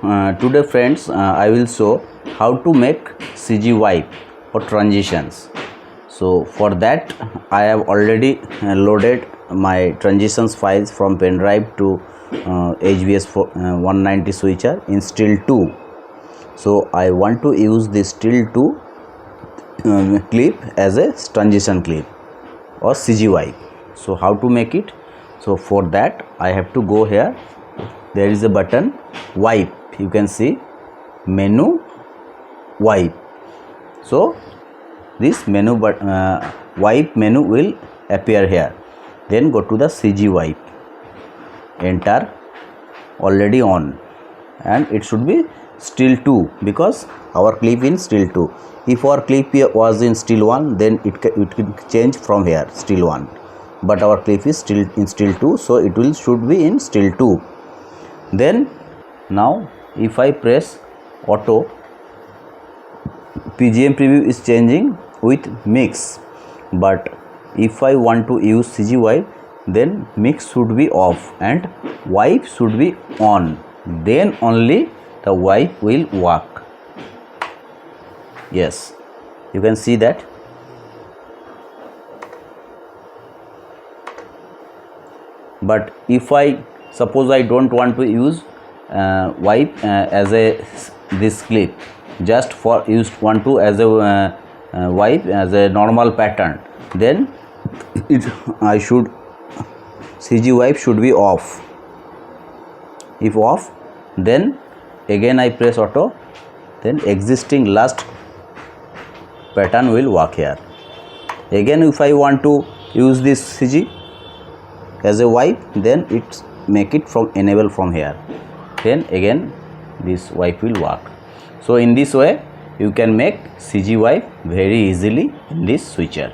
today friends, I will show how to make CG wipe for transitions. So for that I have already loaded my transitions files from pen drive to HVS-190 switcher in still 2. So I want to use this still 2 clip as a transition clip or CG wipe. So how to make it? So for that I have to go here. There is a button wipe, you can see menu wipe. So this menu wipe menu will appear here. Then go to the CG wipe, enter, already on, and it should be still 2 because our clip in still 2. If our clip was in still 1, then it can change from here still 1, but our clip is still in still 2, so it should be in still 2. Then now if I press auto, PGM preview is changing with mix, but if I want to use CG wipe, then mix should be off and wipe should be on, then only the wipe will work. Yes, you can see that. But if I suppose I don't want to use wipe as a this clip, just for want to as a wipe as a normal pattern, then I should CG wipe should be off. If off, then again I press auto, then existing last pattern will work here. Again if I want to use this CG as a wipe, then it make it from enable from here, then again this wipe will work. So in this way you can make CG wipe very easily in this switcher.